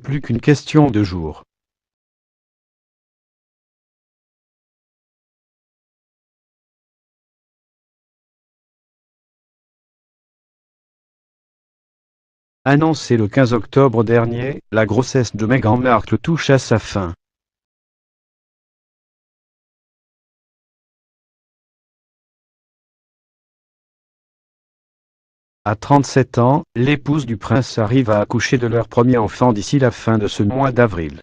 plus qu'une question de jours. Annoncée le 15 octobre dernier, la grossesse de Meghan Markle touche à sa fin. À 37 ans, l'épouse du prince Harry va accoucher de leur premier enfant d'ici la fin de ce mois d'avril.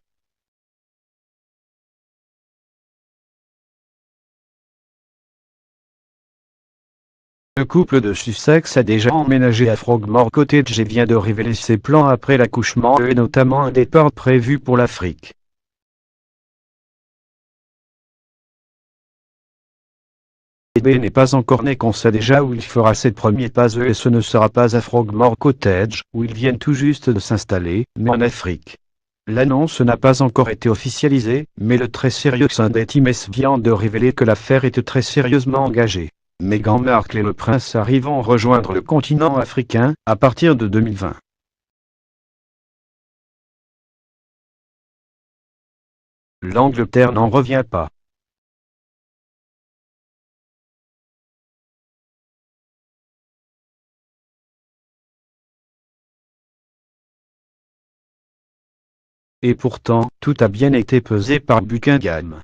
Le couple de Sussex a déjà emménagé à Frogmore Cottage et vient de révéler ses plans après l'accouchement et notamment un départ prévu pour l'Afrique. Le bébé n'est pas encore né qu'on sait déjà où il fera ses premiers pas et ce ne sera pas à Frogmore Cottage, où ils viennent tout juste de s'installer, mais en Afrique. L'annonce n'a pas encore été officialisée, mais le très sérieux Sunday Times vient de révéler que l'affaire était très sérieusement engagée. Meghan Markle et le prince Harry vont rejoindre le continent africain à partir de 2020. L'Angleterre n'en revient pas. Et pourtant, tout a bien été pesé par Buckingham.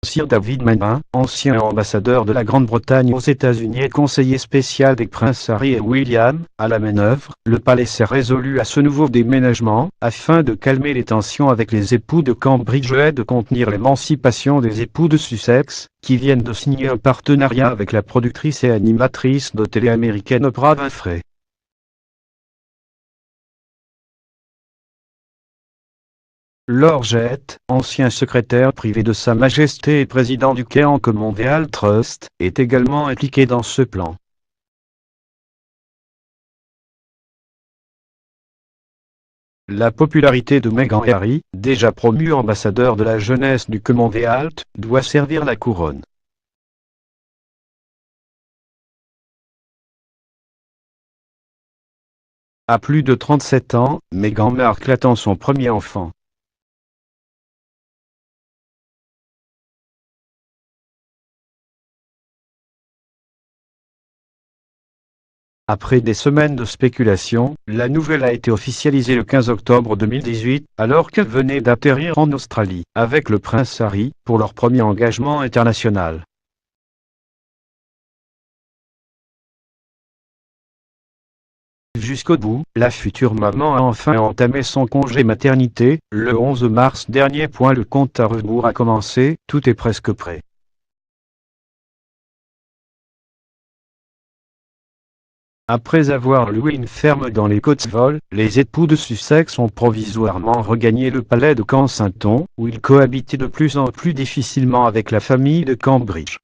Sir David Manin, ancien ambassadeur de la Grande-Bretagne aux États-Unis et conseiller spécial des princes Harry et William, à la manœuvre, le palais s'est résolu à ce nouveau déménagement, afin de calmer les tensions avec les époux de Cambridge et de contenir l'émancipation des époux de Sussex, qui viennent de signer un partenariat avec la productrice et animatrice de télé américaine Oprah Winfrey. Lord Jett, ancien secrétaire privé de Sa Majesté et président du Keank Mondial Trust, est également impliqué dans ce plan. La popularité de Meghan et Harry, déjà promus ambassadeurs de la jeunesse du Commonwealth, doit servir la couronne. À plus de 37 ans, Meghan Markle attend son premier enfant. Après des semaines de spéculation, la nouvelle a été officialisée le 15 octobre 2018, alors qu'elle venait d'atterrir en Australie, avec le prince Harry, pour leur premier engagement international. Jusqu'au bout, la future maman a enfin entamé son congé maternité, le 11 mars dernier. Le compte à rebours a commencé, tout est presque prêt. Après avoir loué une ferme dans les Cotswolds, les époux de Sussex ont provisoirement regagné le palais de Kensington, où ils cohabitaient de plus en plus difficilement avec la famille de Cambridge.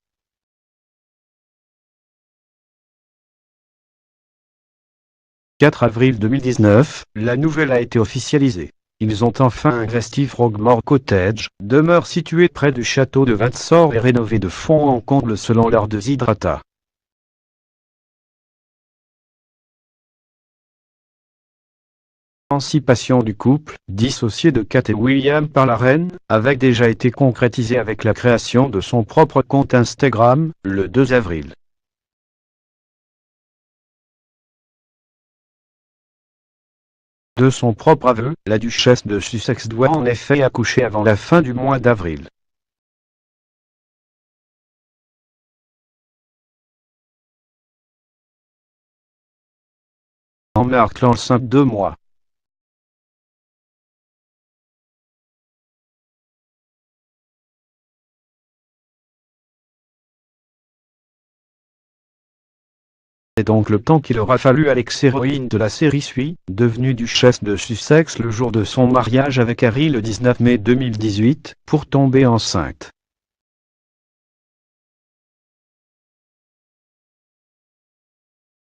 4 avril 2019, la nouvelle a été officialisée. Ils ont enfin investi Frogmore Cottage, demeure située près du château de Windsor et rénovée de fond en comble selon leur desiderata. L'émancipation du couple, dissocié de Kate et William par la reine, avait déjà été concrétisée avec la création de son propre compte Instagram, le 2 avril. De son propre aveu, la duchesse de Sussex doit en effet accoucher avant la fin du mois d'avril. En Markle enceinte 2 mois. C'est donc le temps qu'il aura fallu à l'ex-héroïne de la série Suis, devenue duchesse de Sussex le jour de son mariage avec Harry le 19 mai 2018, pour tomber enceinte.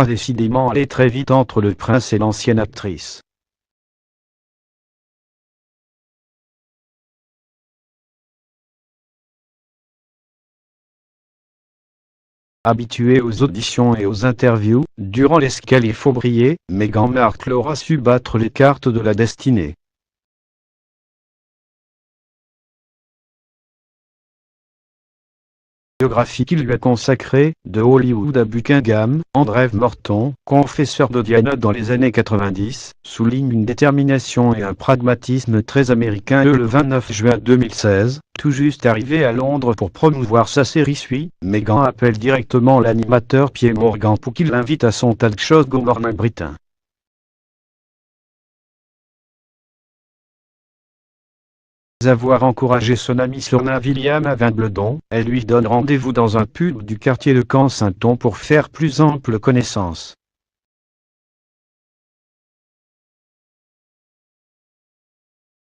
Décidément allé très vite entre le prince et l'ancienne actrice. Habituée aux auditions et aux interviews, durant lesquelles il faut briller, Meghan Markle aura su battre les cartes de la destinée. Biographie qu'il lui a consacrée, de Hollywood à Buckingham, Andrew Morton, confesseur de Diana dans les années 90, souligne une détermination et un pragmatisme très américain. Le 29 juin 2016, tout juste arrivé à Londres pour promouvoir sa série Suis, Meghan appelle directement l'animateur Piers Morgan pour qu'il l'invite à son talk show Good Morning Britain. Avoir encouragé son ami Serena Williams à Wimbledon, elle lui donne rendez-vous dans un pub du quartier de Kensington pour faire plus ample connaissance.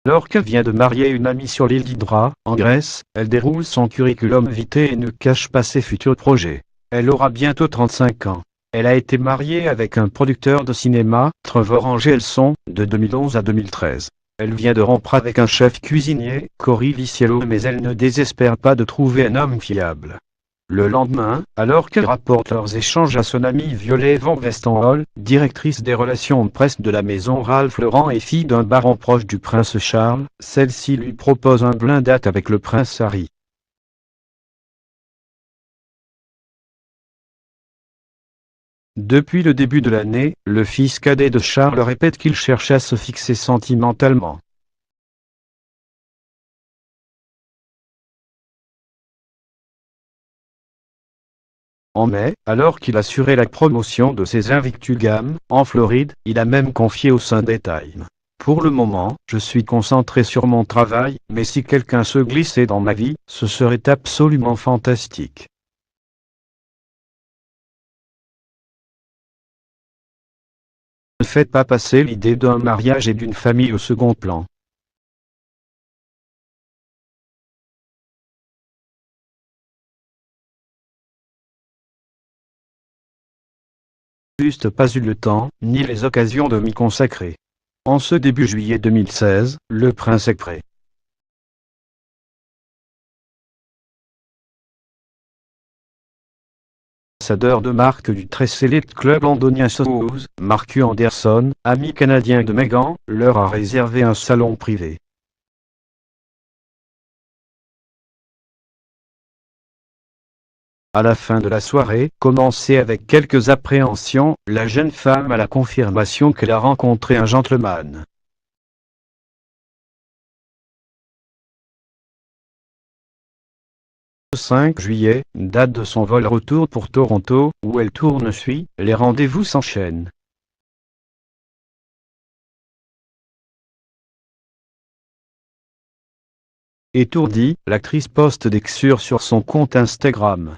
Alors qu'elle vient de marier une amie sur l'île d'Hydra, en Grèce, elle déroule son curriculum vitae et ne cache pas ses futurs projets. Elle aura bientôt 35 ans. Elle a été mariée avec un producteur de cinéma, Trevor Angelson, de 2011 à 2013. Elle vient de rompre avec un chef cuisinier, Cory Liciello, mais elle ne désespère pas de trouver un homme fiable. Le lendemain, alors qu'elle rapporte leurs échanges à son amie Violet Van Westenhol, directrice des relations presse de la maison Ralph Lauren et fille d'un baron proche du prince Charles, celle-ci lui propose un blind date avec le prince Harry. Depuis le début de l'année, le fils cadet de Charles répète qu'il cherche à se fixer sentimentalement. En mai, alors qu'il assurait la promotion de ses Invictus Games, en Floride, il a même confié au Sunday Times. Pour le moment, je suis concentré sur mon travail, mais si quelqu'un se glissait dans ma vie, ce serait absolument fantastique. Ne faites pas passer l'idée d'un mariage et d'une famille au second plan. Juste pas eu le temps, ni les occasions de m'y consacrer. En ce début juillet 2016, le prince est prêt. Ambassadeur de marque du très célèbre club londonien Sotheby's, Marcus Anderson, ami canadien de Meghan, leur a réservé un salon privé. À la fin de la soirée, commencée avec quelques appréhensions, la jeune femme a la confirmation qu'elle a rencontré un gentleman. Le 5 juillet, date de son vol retour pour Toronto, où elle tourne Suis, les rendez-vous s'enchaînent. Étourdie, l'actrice poste des xures sur son compte Instagram.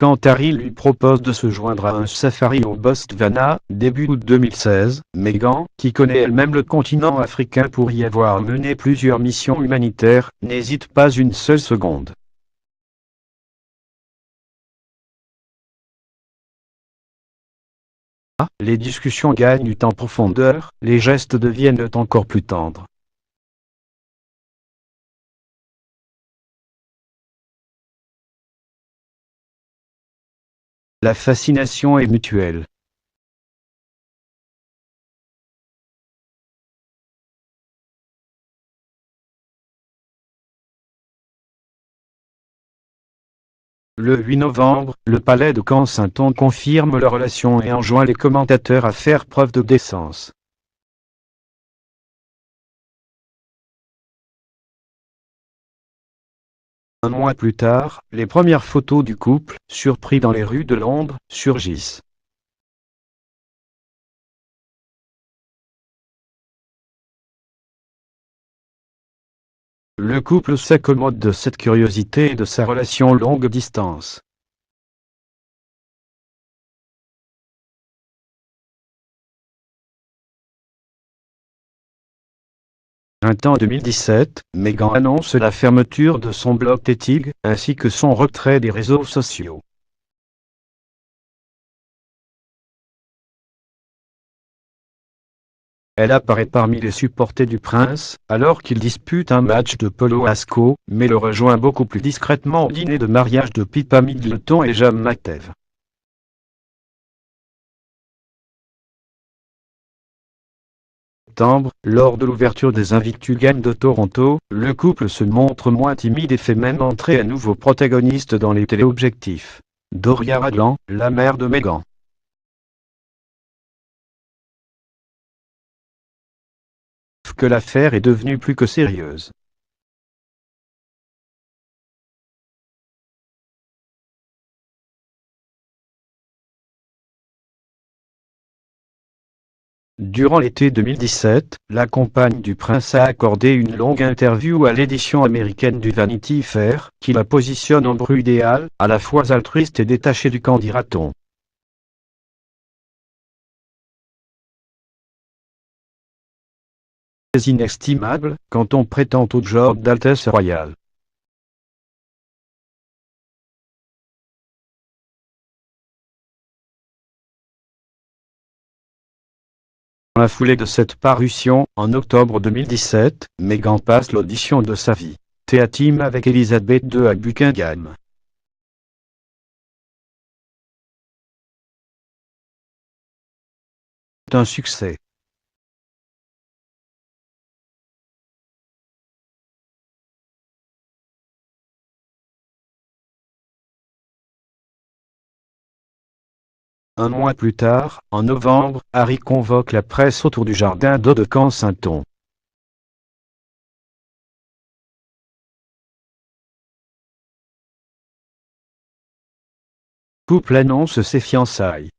Quand Harry lui propose de se joindre à un safari au Botswana, début août 2016, Meghan, qui connaît elle-même le continent africain pour y avoir mené plusieurs missions humanitaires, n'hésite pas une seule seconde. Les discussions gagnent en profondeur, les gestes deviennent encore plus tendres. La fascination est mutuelle. Le 8 novembre, le palais de Kensington confirme leur relation et enjoint les commentateurs à faire preuve de décence. Un mois plus tard, les premières photos du couple, surpris dans les rues de Londres, surgissent. Le couple s'accommode de cette curiosité et de sa relation longue distance. Printemps 2017, Meghan annonce la fermeture de son blog Tétig, ainsi que son retrait des réseaux sociaux. Elle apparaît parmi les supporters du prince, alors qu'il dispute un match de polo à Ascot, mais le rejoint beaucoup plus discrètement au dîner de mariage de Pippa Middleton et James McTev. Septembre, lors de l'ouverture des Invictus Games de Toronto, le couple se montre moins timide et fait même entrer un nouveau protagoniste dans les téléobjectifs. Doria Ragland, la mère de Meghan. Que l'affaire est devenue plus que sérieuse. Durant l'été 2017, la compagne du prince a accordé une longue interview à l'édition américaine du Vanity Fair, qui la positionne en bru idéal, à la fois altruiste et détachée du camp, dira-t-on. C'est inestimable, quand on prétend au genre d'altesse royale. Dans la foulée de cette parution, en octobre 2017, Meghan passe l'audition de sa vie. Théatime avec Elisabeth II à Buckingham. C'est un succès. Un mois plus tard, en novembre, Harry convoque la presse autour du jardin d'eau de Kensington. Couple annonce ses fiançailles.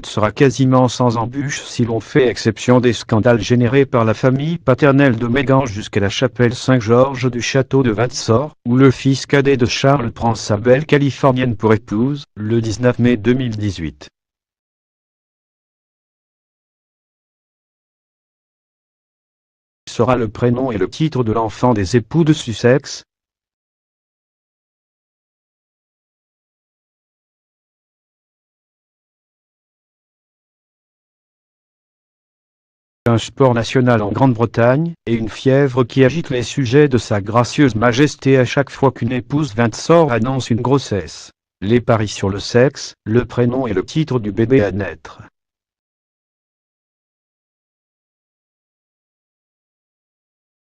Sera quasiment sans embûche si l'on fait exception des scandales générés par la famille paternelle de Meghan jusqu'à la chapelle Saint-Georges du château de Windsor, où le fils cadet de Charles prend sa belle californienne pour épouse, le 19 mai 2018. Sera le prénom et le titre de l'enfant des époux de Sussex. Un sport national en Grande-Bretagne, et une fièvre qui agite les sujets de sa gracieuse majesté à chaque fois qu'une épouse Windsor annonce une grossesse. Les paris sur le sexe, le prénom et le titre du bébé à naître.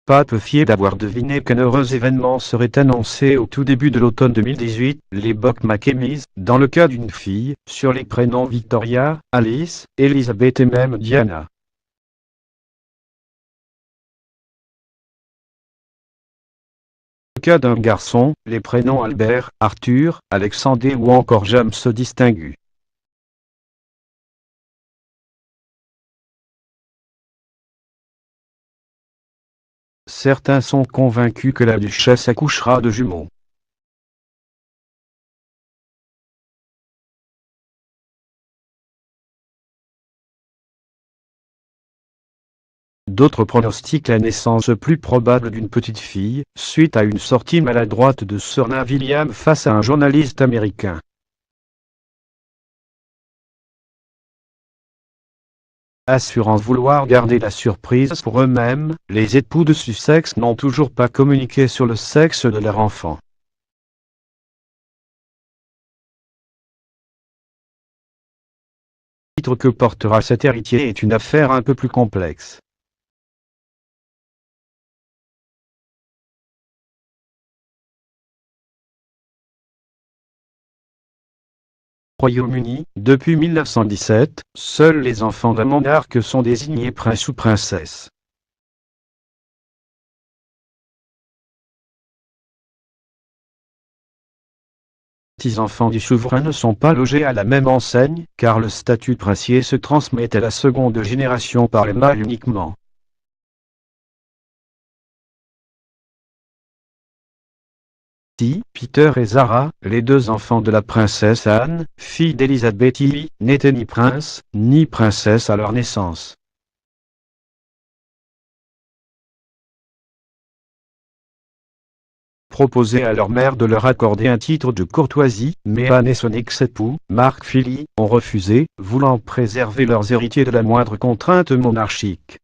Pas peu fier d'avoir deviné qu'un heureux événement serait annoncé au tout début de l'automne 2018, les Buck McKemmies, dans le cas d'une fille, sur les prénoms Victoria, Alice, Elizabeth et même Diana. Cas d'un garçon, les prénoms Albert, Arthur, Alexandre ou encore James se distinguent. Certains sont convaincus que la duchesse accouchera de jumeaux. D'autres pronostiquent la naissance plus probable d'une petite fille, suite à une sortie maladroite de Serena Williams face à un journaliste américain. Assurant vouloir garder la surprise pour eux-mêmes, les époux de Sussex n'ont toujours pas communiqué sur le sexe de leur enfant. Le titre que portera cet héritier est une affaire un peu plus complexe. Au Royaume-Uni, depuis 1917, seuls les enfants d'un monarque sont désignés prince ou princesse. Les petits-enfants du souverain ne sont pas logés à la même enseigne, car le statut de princier se transmet à la seconde génération par les mâles uniquement. Peter et Zara, les deux enfants de la princesse Anne, fille d'Elizabeth II, n'étaient ni prince, ni princesse à leur naissance. proposé à leur mère de leur accorder un titre de courtoisie, mais Anne et son ex-époux, Mark Philly, ont refusé, voulant préserver leurs héritiers de la moindre contrainte monarchique.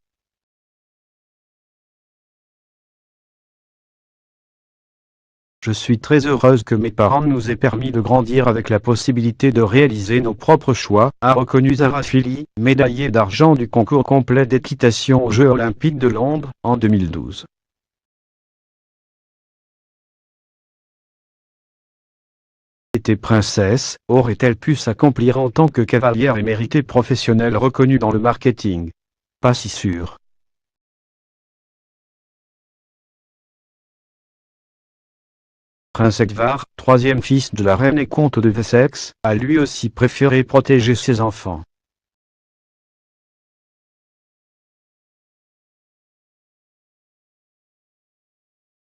Je suis très heureuse que mes parents nous aient permis de grandir avec la possibilité de réaliser nos propres choix, a reconnu Zara Philly, médaillée d'argent du concours complet d'équitation aux Jeux Olympiques de Londres, en 2012. Était princesse, aurait-elle pu s'accomplir en tant que cavalière éméritée professionnelle reconnue dans le marketing? Pas si sûr. Prince Edward, troisième fils de la reine et comte de Wessex, a lui aussi préféré protéger ses enfants.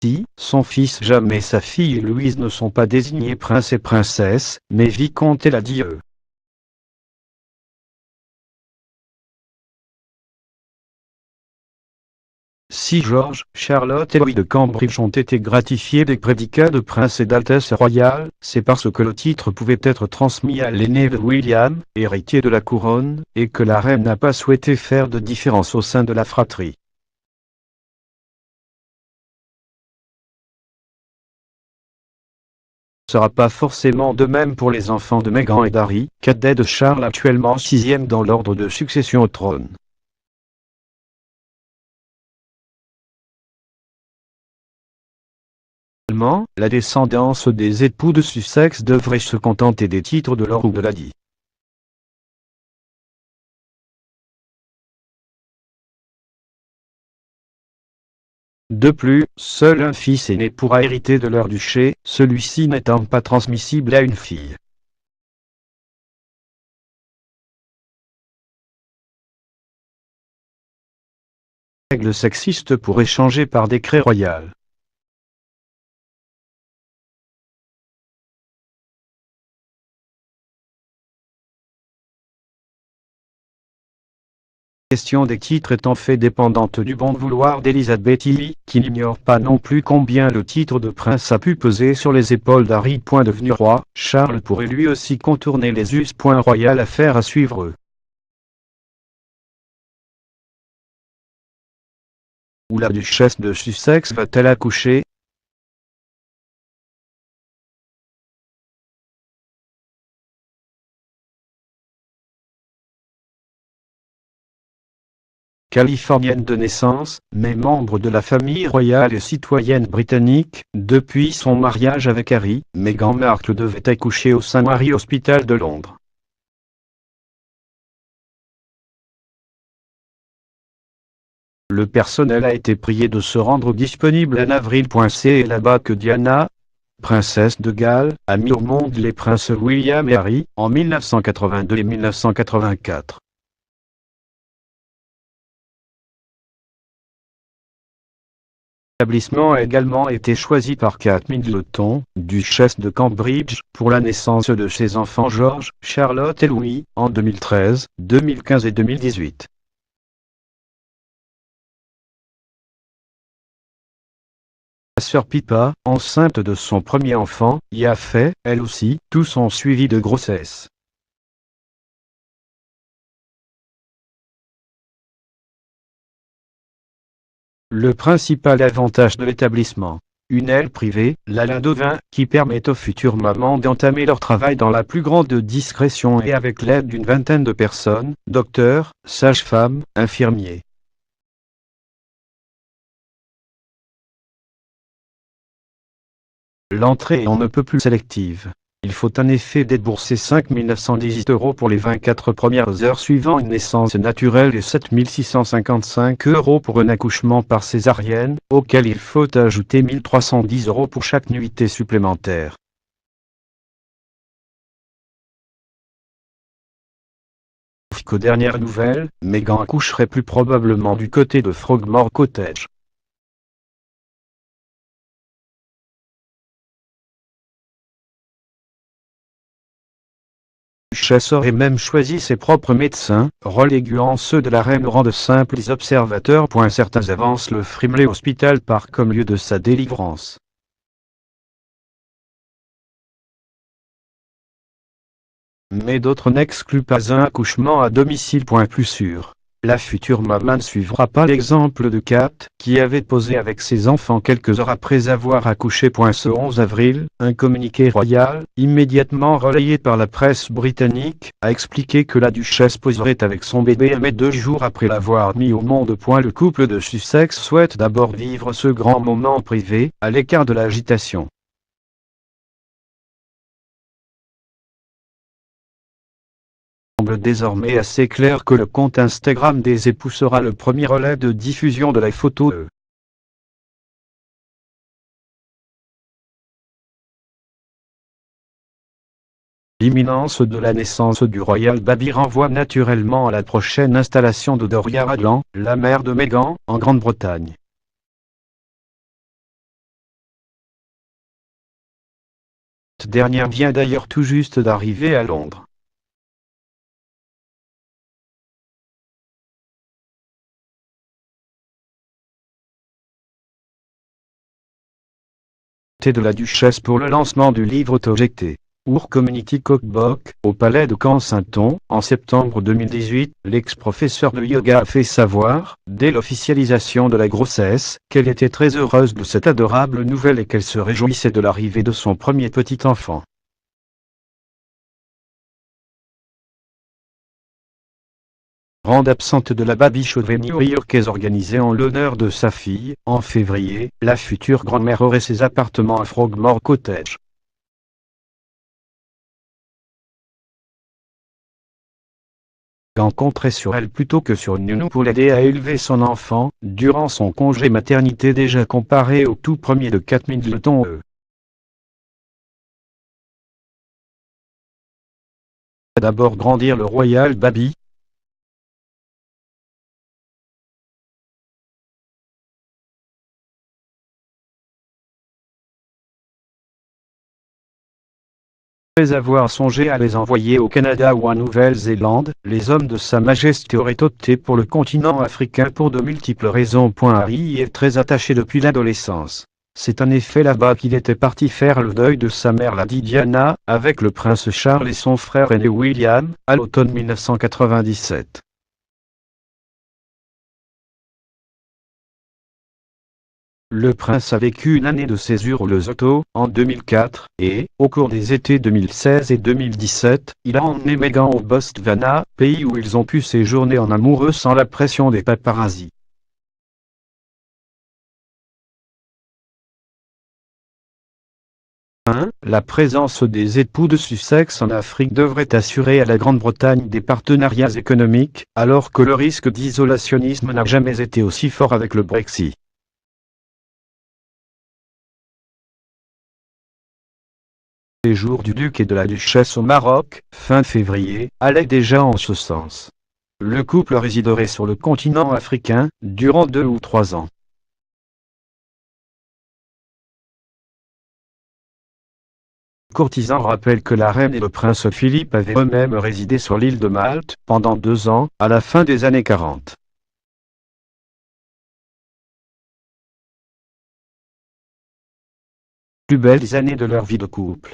Si, son fils James et sa fille Louise ne sont pas désignés prince et princesse, mais vicomte et la dit eux. Si George, Charlotte et Louis de Cambridge ont été gratifiés des prédicats de prince et d'altesse royale, c'est parce que le titre pouvait être transmis à l'aîné de William, héritier de la couronne, et que la reine n'a pas souhaité faire de différence au sein de la fratrie. Ce ne sera pas forcément de même pour les enfants de Meghan et d'Harry, cadets de Charles actuellement 6e dans l'ordre de succession au trône. La descendance des époux de Sussex devrait se contenter des titres de Lord ou de Lady. De plus, seul un fils aîné pourra hériter de leur duché, celui-ci n'étant pas transmissible à une fille. Règle sexiste pourrait changer par décret royal. Question des titres est en fait dépendante du bon vouloir d'Elizabeth Ely, qui n'ignore pas non plus combien le titre de prince a pu peser sur les épaules d'Harry. Devenu roi, Charles pourrait lui aussi contourner les us. Royal, affaire à suivre. Où la duchesse de Sussex va-t-elle accoucher? Californienne de naissance, mais membre de la famille royale et citoyenne britannique, depuis son mariage avec Harry, Meghan Markle devait accoucher au St Mary Hospital de Londres. Le personnel a été prié de se rendre disponible en avril. C'est là-bas que Diana, princesse de Galles, a mis au monde les princes William et Harry, en 1982 et 1984. L'établissement a également été choisi par Kate Middleton, duchesse de Cambridge, pour la naissance de ses enfants George, Charlotte et Louis, en 2013, 2015 et 2018. Sa sœur Pippa, enceinte de son premier enfant, y a fait, elle aussi, tout son suivi de grossesse. Le principal avantage de l'établissement. Une aile privée, la Lindovin, qui permet aux futures mamans d'entamer leur travail dans la plus grande discrétion et avec l'aide d'une vingtaine de personnes, docteurs, sages-femmes, infirmiers. L'entrée est on ne peut plus sélective. Il faut en effet débourser 5 918 € pour les 24 premières heures suivant une naissance naturelle et 7 655 € pour un accouchement par césarienne, auquel il faut ajouter 1 310 € pour chaque nuitée supplémentaire. Qu'aux dernières nouvelles, Meghan accoucherait plus probablement du côté de Frogmore Cottage. La duchesse aurait même choisi ses propres médecins, reléguant ceux de la reine au rang de simples observateurs. Certains avancent le Frimley Hospital Park comme lieu de sa délivrance. Mais d'autres n'excluent pas un accouchement à domicile. Plus sûr. La future maman ne suivra pas l'exemple de Kate, qui avait posé avec ses enfants quelques heures après avoir accouché. Ce 11 avril, un communiqué royal, immédiatement relayé par la presse britannique, a expliqué que la duchesse poserait avec son bébé mais 2 jours après l'avoir mis au monde. Le couple de Sussex souhaite d'abord vivre ce grand moment privé, à l'écart de l'agitation. Il semble désormais assez clair que le compte Instagram des époux sera le premier relais de diffusion de la photo. L'imminence de la naissance du Royal Baby renvoie naturellement à la prochaine installation de Doria Ragland, la mère de Meghan, en Grande-Bretagne. Cette dernière vient d'ailleurs tout juste d'arriver à Londres. De la duchesse pour le lancement du livre Tojecté. Our Community Cookbook, au palais de Kensington, en septembre 2018, l'ex-professeur de yoga a fait savoir, dès l'officialisation de la grossesse, qu'elle était très heureuse de cette adorable nouvelle et qu'elle se réjouissait de l'arrivée de son premier petit enfant. Grande absente de la Baby Show new-yorkaise organisée en l'honneur de sa fille, en février, la future grand-mère aurait ses appartements à Frogmore Cottage. Compterait sur elle plutôt que sur une nounou pour l'aider à élever son enfant, durant son congé maternité déjà comparé au tout premier de Kate Middleton. D'abord grandir le Royal Baby. Après avoir songé à les envoyer au Canada ou en Nouvelle-Zélande, les hommes de Sa Majesté auraient opté pour le continent africain pour de multiples raisons. Harry y est très attaché depuis l'adolescence. C'est en effet là-bas qu'il était parti faire le deuil de sa mère Lady Diana, avec le prince Charles et son frère aîné William, à l'automne 1997. Le prince a vécu une année de césure au Lesotho, en 2004, et, au cours des étés 2016 et 2017, il a emmené Meghan au Botswana, pays où ils ont pu séjourner en amoureux sans la pression des paparazzis. La présence des époux de Sussex en Afrique devrait assurer à la Grande-Bretagne des partenariats économiques, alors que le risque d'isolationnisme n'a jamais été aussi fort avec le Brexit. Le séjour du duc et de la duchesse au Maroc, fin février, allait déjà en ce sens. Le couple résiderait sur le continent africain, durant 2 ou 3 ans. Courtisan rappelle que la reine et le prince Philippe avaient eux-mêmes résidé sur l'île de Malte, pendant 2 ans, à la fin des années 40. Plus belles années de leur vie de couple.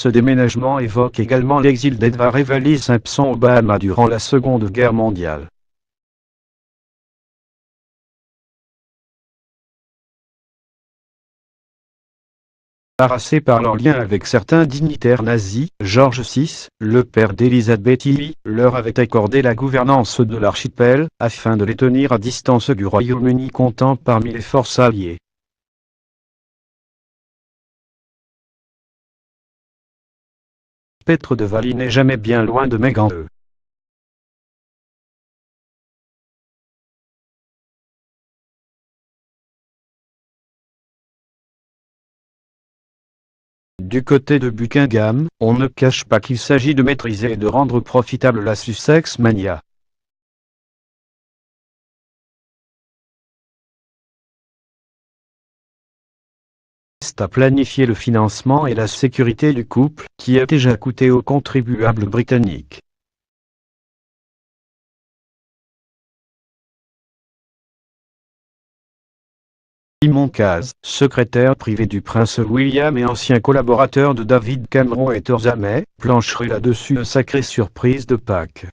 Ce déménagement évoque également l'exil d'Edward Everly Simpson aux Bahamas durant la Seconde Guerre mondiale. Embarrassés par leur lien avec certains dignitaires nazis, George VI, le père d'Elizabeth II, leur avait accordé la gouvernance de l'archipel, afin de les tenir à distance du Royaume-Uni comptant parmi les forces alliées. Spectre de Valley n'est jamais bien loin de Meghan. Du côté de Buckingham, on ne cache pas qu'il s'agit de maîtriser et de rendre profitable la Sussex Mania. À planifier le financement et la sécurité du couple, qui a déjà coûté aux contribuables britanniques. Simon Caz, secrétaire privé du prince William et ancien collaborateur de David Cameron et Theresa May, plancherait là-dessus une sacrée surprise de Pâques.